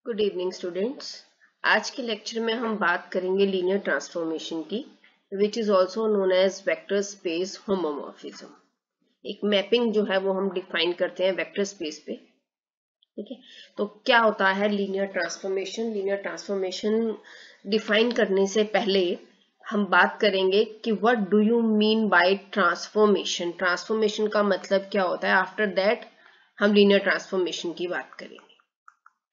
Good evening students. आज के lecture में हम बात करेंगे लीनियर ट्रांसफॉर्मेशन की, which is also known as vector space homomorphism. एक मैपिंग जो है वो हम डिफाइन करते हैं वेक्टर स्पेस पे। ठीक है, तो क्या होता है linear transformation? Linear transformation define करने से पहले हम बात करेंगे कि what do you mean by transformation. Transformation का मतलब क्या होता है। आफ्टर दैट हम लीनियर ट्रांसफॉर्मेशन की बात करेंगे।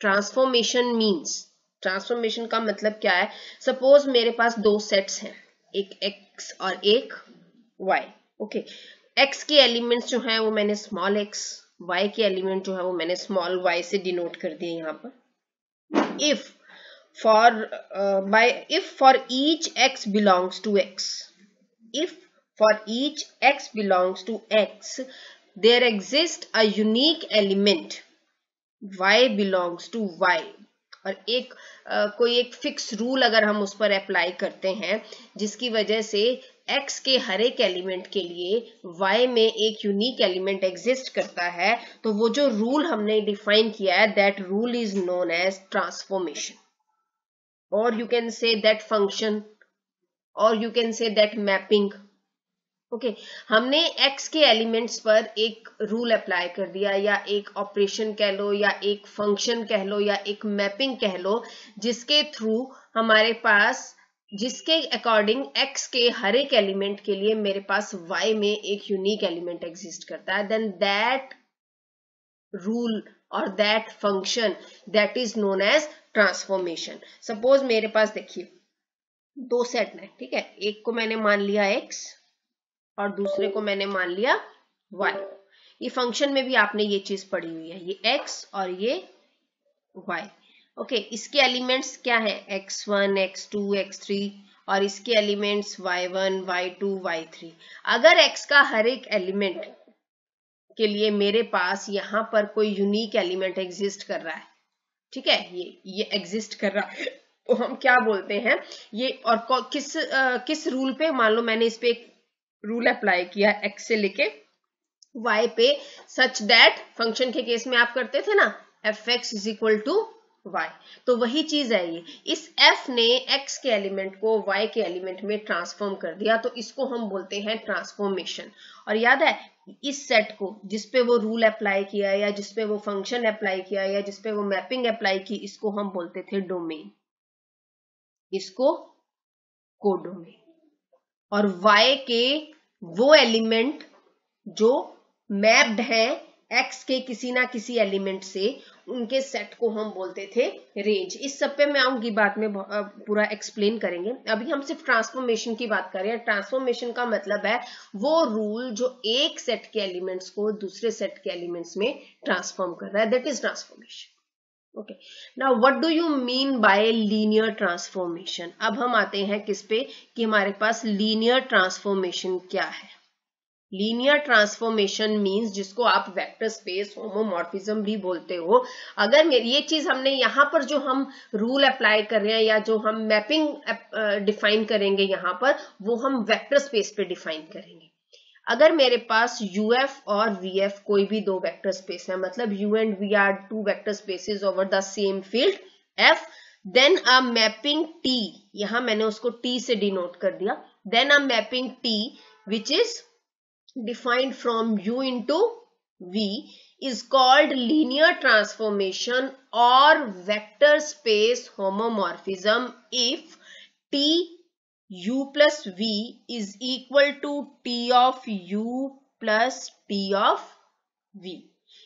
ट्रांसफॉर्मेशन मीन्स, ट्रांसफॉर्मेशन का मतलब क्या है। सपोज मेरे पास दो सेट्स हैं, एक x और एक y। ओके, x के एलिमेंट्स जो हैं वो मैंने स्मॉल x, y के एलिमेंट जो है वो मैंने स्मॉल y से डिनोट कर दिए यहाँ पर। If for each x belongs to x, if for each x belongs to x, there exists a unique element y belongs to y। और एक कोई एक फिक्स रूल अगर हम उस पर अप्लाई करते हैं जिसकी वजह से x के हर एक एलिमेंट के लिए y में एक यूनिक एलिमेंट एग्जिस्ट करता है, तो वो जो रूल हमने डिफाइन किया है that rule is known as transformation, और you can say that function, और you can say that mapping. Okay, हमने x के एलिमेंट्स पर एक रूल अप्लाई कर दिया, या एक ऑपरेशन कह लो, या एक फंक्शन कह लो, या एक मैपिंग कह लो, जिसके थ्रू हमारे पास, जिसके अकॉर्डिंग x के हर एक एलिमेंट के लिए मेरे पास y में एक यूनिक एलिमेंट एग्जिस्ट करता है। देन दैट रूल और that function that is known as transformation. Suppose मेरे पास देखिए दो सेट है, ठीक है, एक को मैंने मान लिया x और दूसरे को मैंने मान लिया y। ये फंक्शन में भी आपने ये चीज पढ़ी हुई है, ये x और ये y। ओके, इसके एलिमेंट्स क्या है, x1 x2 x3, और इसके एलिमेंट्स y1 y2 y3। अगर x का हर एक एलिमेंट के लिए मेरे पास यहाँ पर कोई यूनिक एलिमेंट एग्जिस्ट कर रहा है, ठीक है, ये एग्जिस्ट कर रहा है, तो हम क्या बोलते हैं ये, और किस रूल पे, मान लो मैंने इस पे एक रूल अप्लाई किया x से लेके y पे, सच दैट फंक्शन के केस में आप करते थे ना fx is equal to y, तो वही चीज है ये। इस f ने x के एलिमेंट को y के एलिमेंट में ट्रांसफॉर्म कर दिया, तो इसको हम बोलते हैं ट्रांसफॉर्मेशन। और याद है, इस सेट को जिसपे वो रूल अप्लाई किया, या जिसपे वो फंक्शन अप्लाई किया, या जिसपे वो मैपिंग अप्लाई की, इसको हम बोलते थे डोमेन, इसको कोडोमेन। और y के वो एलिमेंट जो मैप्ड है x के किसी ना किसी एलिमेंट से, उनके सेट को हम बोलते थे रेंज। इस सब पे मैं आऊंगी बाद में, पूरा एक्सप्लेन करेंगे। अभी हम सिर्फ ट्रांसफॉर्मेशन की बात कर रहे हैं। ट्रांसफॉर्मेशन का मतलब है वो रूल जो एक सेट के एलिमेंट्स को दूसरे सेट के एलिमेंट्स में ट्रांसफॉर्म कर रहा है, that is transformation. Okay, now what do you mean by linear transformation. अब हम आते हैं किस पे, कि हमारे पास लीनियर ट्रांसफॉर्मेशन क्या है। लीनियर ट्रांसफॉर्मेशन मींस, जिसको आप वेक्टर स्पेस होमोमॉर्फिज्म भी बोलते हो। अगर ये चीज हमने यहाँ पर जो हम रूल अप्लाई कर रहे हैं, या जो हम मैपिंग डिफाइन करेंगे यहाँ पर, वो हम वेक्टर स्पेस पे डिफाइन करेंगे। अगर मेरे पास UF और VF कोई भी दो वेक्टर स्पेस है, मतलब U and V are two vector spaces over the same field F, then a mapping T, यहां मैंने उसको T से डिनोट कर दिया, then a mapping T which is defined from U into V is called linear transformation or vector space homomorphism if T U plus V is equal to T of U plus T of V।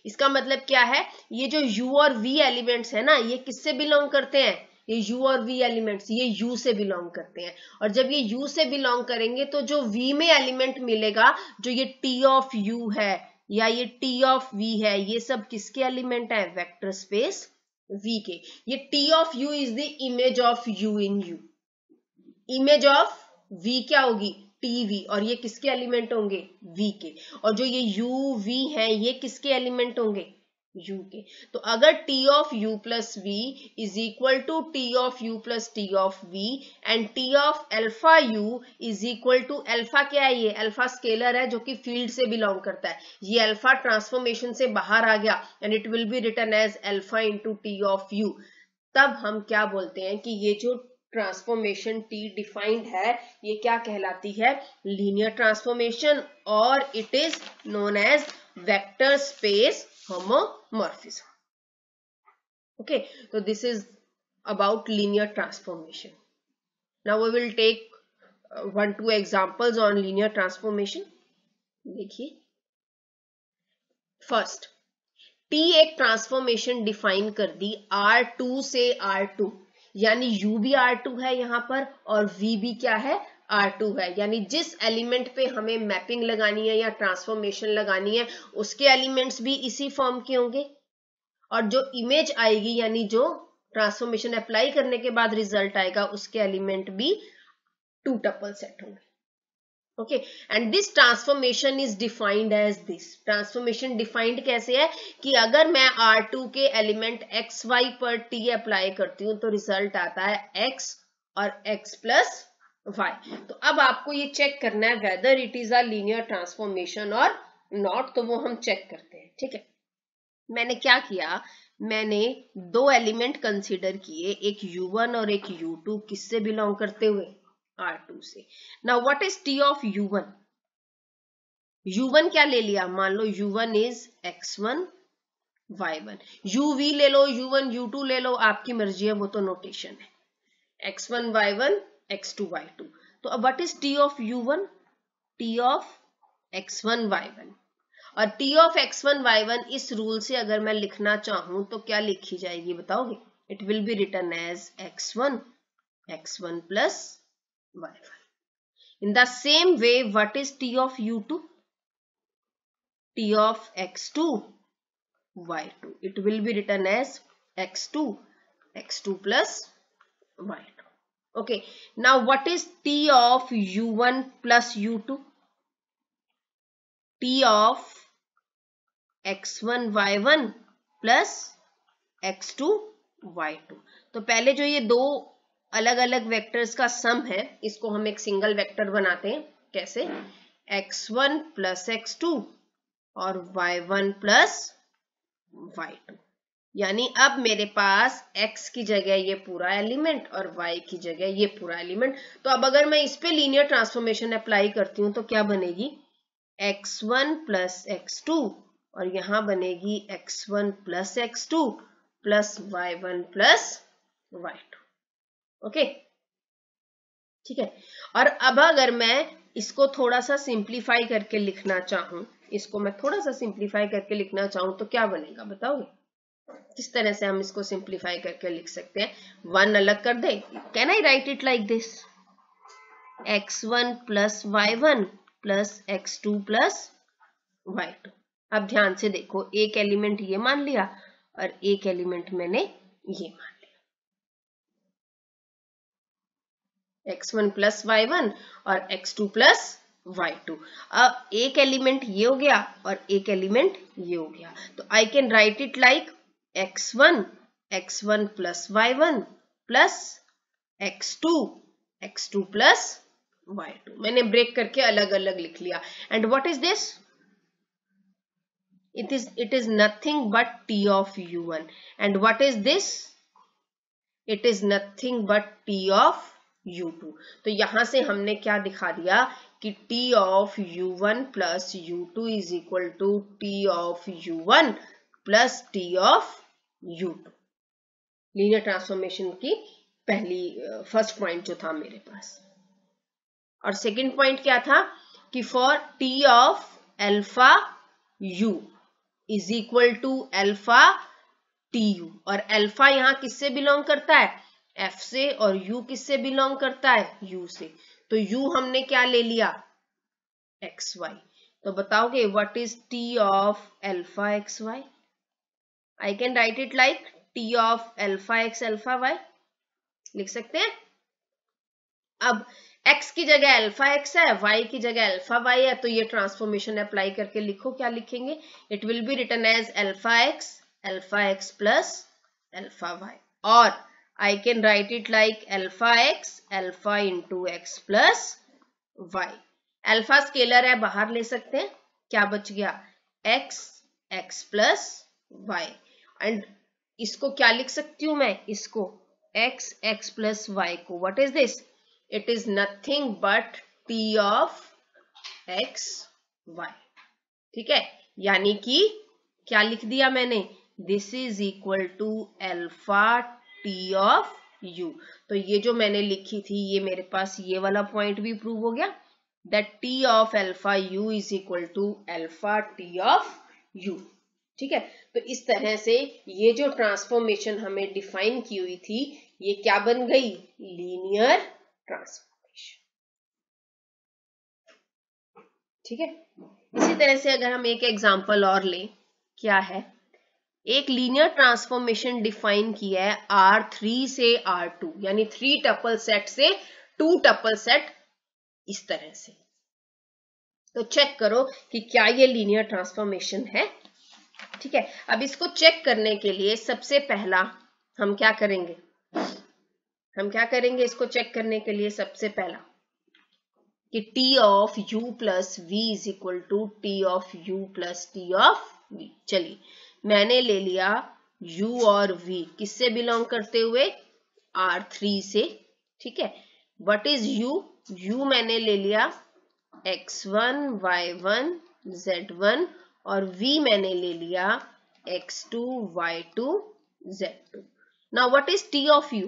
इसका मतलब क्या है, ये जो U और V elements है ना, ये किससे बिलोंग करते हैं, ये U और V एलिमेंट्स ये U से बिलोंग करते हैं। और जब ये U से बिलोंग करेंगे तो जो V में एलिमेंट मिलेगा, जो ये T ऑफ U है या ये T ऑफ V है, ये सब किसके एलिमेंट है, वेक्टर स्पेस V के। ये T of U is the image of U in U, image of V क्या होगी, TV, और ये किसके एलिमेंट होंगे, V के। और जो ये UV है ये किसके एलिमेंट होंगे, U के। तो अगर T of U plus V is equal to T of U plus T of V, and T of alpha U is equal to, alpha क्या है, ये अल्फा स्केलर है जो कि फील्ड से बिलोंग करता है, ये अल्फा ट्रांसफॉर्मेशन से बाहर आ गया, and it will be written as alpha into T of U। तब हम क्या बोलते हैं कि ये जो ट्रांसफॉर्मेशन T डिफाइंड है ये क्या कहलाती है, लीनियर ट्रांसफॉर्मेशन, और it is known as vector space homomorphism. Okay, so this is about linear transformation. Now we will take 1-2 examples on linear transformation. देखिए, फर्स्ट T एक ट्रांसफॉर्मेशन डिफाइन कर दी R2 से R2, यानी U भी R2 है यहाँ पर और V भी क्या है, R2 है. यानी जिस एलिमेंट पे हमें मैपिंग लगानी है या ट्रांसफॉर्मेशन लगानी है उसके एलिमेंट्स भी इसी फॉर्म के होंगे, और जो इमेज आएगी यानी जो ट्रांसफॉर्मेशन अप्लाई करने के बाद रिजल्ट आएगा उसके एलिमेंट भी 2 टपल सेट होंगे. Okay, and this transformation is defined as this. Transformation defined कैसे है कि अगर मैं R2 के एलिमेंट XY पर T अप्लाई करती हूं तो रिजल्ट आता है X और X प्लस Y. तो अब आपको ये चेक करना है whether it is a linear transformation और नॉट, तो वो हम चेक करते हैं. ठीक है, मैंने क्या किया, मैंने 2 एलिमेंट कंसीडर किए, एक U1 और एक U2, किससे बिलोंग करते हुए, R2 से. Now what is T of U1? U1 क्या ले लिया, मान लो U1 is X1 Y1, UV ले लो, U1 U2 ले लो, आपकी मर्जी है, वो तो नोटेशन है. X1 Y1 X2 Y2. तो अब what is T of U1? T of X1 Y1. और T ऑफ X1 Y1 इस रूल से अगर मैं लिखना चाहूं तो क्या लिखी जाएगी बताओगे? It will be written as X1 plus Y1. In the same way what is T of U2? T of X2 Y2. It will be written as X2 plus Y2. Okay, now what is T of U1 plus U2? T of X1 Y1 plus X2 Y2. तो पहले जो ये 2 अलग अलग vectors का सम है इसको हम एक सिंगल वेक्टर बनाते हैं. कैसे? X1 प्लस X2 और Y1 प्लस Y2. यानी अब मेरे पास X की जगह ये पूरा एलिमेंट और Y की जगह ये पूरा एलिमेंट. तो अब अगर मैं इस पे लीनियर ट्रांसफॉर्मेशन अप्लाई करती हूं तो क्या बनेगी, X1 प्लस X2 और यहां बनेगी X1 plus X2 plus Y1 plus Y2. Okay, ठीक है. और अब अगर मैं इसको थोड़ा सा सिंप्लीफाई करके लिखना चाहूं, इसको मैं थोड़ा सा सिंप्लीफाई करके लिखना चाहूं तो क्या बनेगा बताओगे? किस तरह से हम इसको सिंप्लीफाई करके लिख सकते हैं? 1 अलग कर दे. Can I write it like this, X1 plus Y1 plus X2 plus Y2. अब ध्यान से देखो, एक एलिमेंट ये मान लिया और एक एलिमेंट मैंने ये मान लिया, X1 प्लस Y1 और X2 प्लस Y2. अब एक एलिमेंट ये हो गया और एक एलिमेंट ये हो गया, तो आई can write it like X1 plus Y1 plus X2 plus Y2. मैंने ब्रेक करके अलग अलग लिख लिया. And what is this? It is nothing but T of U1. And what is this? It is nothing but T of U2. तो यहां से हमने क्या दिखा दिया कि T of U1 plus U2 is equal to T of U1 plus T of U2. Linear transformation की first point जो था मेरे पास. और सेकंड पॉइंट क्या था कि for T of alpha U is equal to alpha TU. और alpha यहां किससे बिलोंग करता है, F से, और U किससे बिलोंग करता है, U से. तो U हमने क्या ले लिया, XY. तो बताओगे what is T of alpha XY? I can write it like T of alpha X alpha Y. लिख सकते हैं. अब X की जगह अल्फा X है, Y की जगह अल्फा Y है, तो ये ट्रांसफॉर्मेशन अप्लाई करके लिखो. क्या लिखेंगे? It will be written as alpha X plus alpha Y. और I can write it like alpha X alpha into X plus Y. Alpha scalar है, बाहर ले सकते हैं. क्या बच गया? X plus Y. एंड इसको क्या लिख सकती हूं मैं, इसको x x प्लस वाई को, what is this, it is nothing but t of x y, ठीक है। यानी कि क्या लिख दिया मैंने, this is equal to alpha T of u। तो ये जो मैंने लिखी थी, ये मेरे पास ये वाला पॉइंट भी प्रूव हो गया, that T of alpha u is equal to alpha T of u, ठीक है। तो इस तरह से ये जो ट्रांसफॉर्मेशन हमें डिफाइन की हुई थी, ये क्या बन गई, लीनियर ट्रांसफॉर्मेशन, ठीक है। इसी तरह से अगर हम एक एग्जांपल और लें, क्या है, एक लीनियर ट्रांसफॉर्मेशन डिफाइन किया है R3 से R2, यानी 3 टपल सेट से 2 टपल सेट, इस तरह से। तो चेक करो कि क्या ये लीनियर ट्रांसफॉर्मेशन है, ठीक है। अब इसको चेक करने के लिए सबसे पहला हम क्या करेंगे, इसको चेक करने के लिए सबसे पहला कि t of u plus v is equal to t of u plus t of v। चलिए, मैंने ले लिया u और v किससे बिलोंग करते हुए, R3 से, ठीक है। व्हाट इज u, u मैंने ले लिया x1 y1 z1 और v मैंने ले लिया x2 y2 z2। Now what is t of u,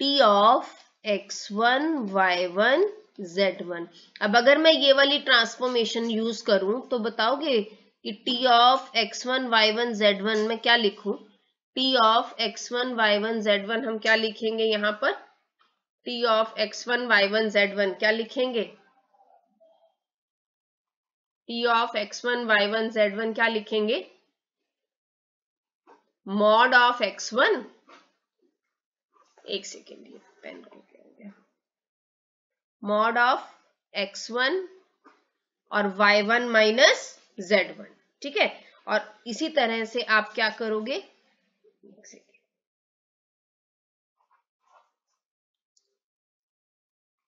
t of x1 y1 z1। अब अगर मैं ये वाली ट्रांसफॉर्मेशन यूज करूं तो बताओगे कि t of x1 y1 z1 में क्या लिखूं, t of x1 y1 z1 हम क्या लिखेंगे, यहां पर t of x1 y1 z1 क्या लिखेंगे, t of x1 y1 z1 क्या लिखेंगे, मॉड ऑफ x1, एक सेकेंड ये पेन को क्या हो गया, मॉड ऑफ x1 और y1 माइनस z1, ठीक है। और इसी तरह से आप क्या करोगे, एक सेकेंड,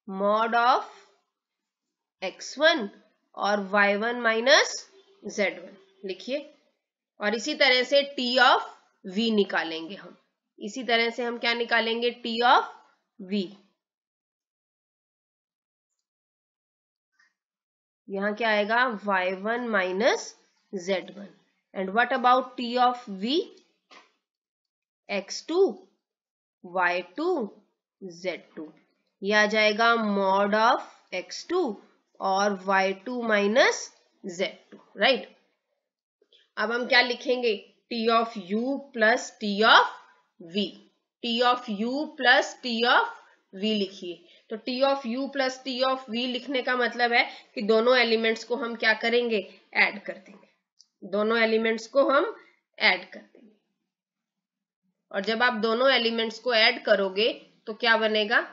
मॉड ऑफ x1 और y1 माइनस z1 लिखिए। और इसी तरह से t ऑफ v निकालेंगे हम, इसी तरह से हम क्या निकालेंगे, t ऑफ v, यहां क्या आएगा y1 minus z1। And what about t of v, x2 y2 z2, यह आ जाएगा मॉड ऑफ x2 और y2 माइनस z2, राइट। अब हम क्या लिखेंगे, t of u plus t of v, t of u plus t of v लिखिए। तो t of u plus t of v लिखने का मतलब है कि दोनों एलिमेंट्स को हम क्या करेंगे, ऐड कर देंगे, दोनों एलिमेंट्स को हम ऐड कर देंगे। और जब आप दोनों एलिमेंट्स को ऐड करोगे तो क्या बनेगा,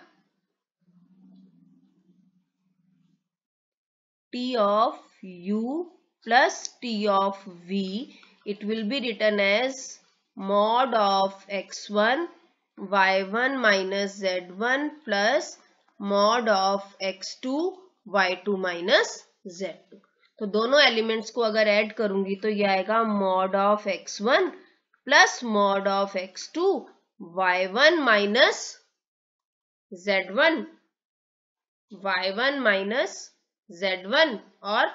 t of u plus t of v, it will be written as mod of x1 y1 minus z1 plus mod of x2 y2 minus z2। तो दोनों एलिमेंट्स को अगर ऐड करूंगी तो ये आएगा mod of x1 plus mod of x2 y1 minus z1 y1 minus z1 और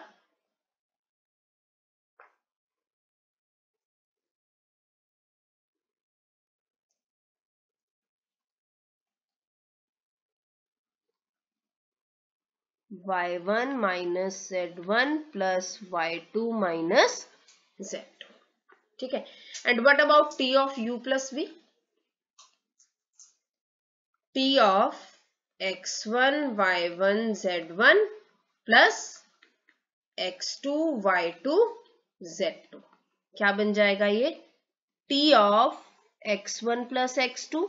y1 minus z1 plus y2 minus z2, ठीक है। And what about t of u plus v, t of x1 y1 z1 plus x2 y2 z2, क्या बन जाएगा ये, t of x1 plus x2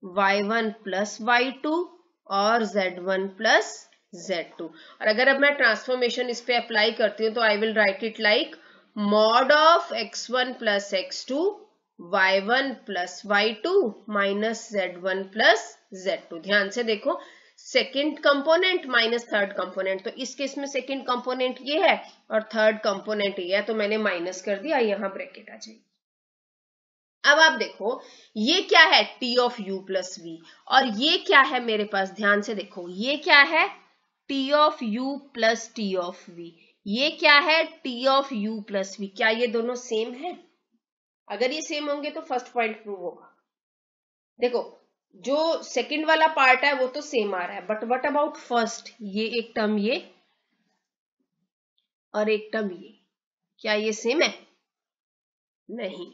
y1 plus y2 और z1 plus z2। और अगर अब मैं ट्रांसफॉर्मेशन इस पे अप्लाई करती हूँ तो I will write it like mod of x1 plus x2 y1 plus y2 minus z1 plus z2। ध्यान से देखो, second component minus third component, तो इस केस में सेकेंड कंपोनेंट ये है और थर्ड कंपोनेंट ये है, तो मैंने माइनस कर दिया, यहाँ ब्रैकेट आ जाएगी। अब आप देखो ये क्या है t of u plus v, और ये क्या है मेरे पास, ध्यान से देखो ये क्या है t of u plus t of v, ये क्या है t of u plus v। क्या ये दोनों सेम है? अगर ये सेम होंगे तो फर्स्ट पॉइंट प्रूव होगा। देखो जो सेकंड वाला पार्ट है वो तो सेम आ रहा है, बट व्हाट अबाउट फर्स्ट, ये एक टर्म ये और एक टर्म ये, क्या ये सेम है? नहीं।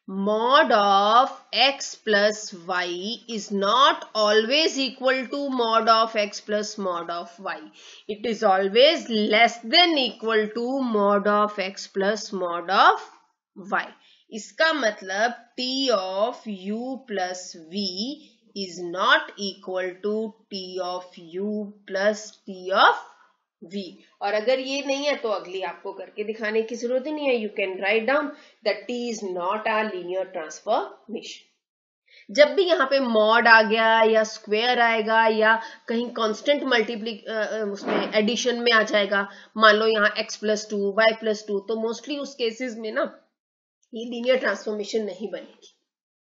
Mod of x plus y is not always equal to mod of x plus mod of y. It is always less than equal to mod of x plus mod of y. इसका मतलब t of u plus v is not equal to t of u plus t of v। और अगर ये नहीं है तो अगली आपको करके दिखाने की जरूरत ही नहीं है। You can write down that t is not a linear transformation. जब भी यहाँ पे मॉड आ गया या स्क्वायर आएगा या कहीं कांस्टेंट उसमें एडिशन में आ जाएगा, मान लो यहाँ x प्लस 2 y प्लस 2, तो मोस्टली उस केसेस में ना ये लीनियर ट्रांसफॉर्मेशन नहीं बनेगी।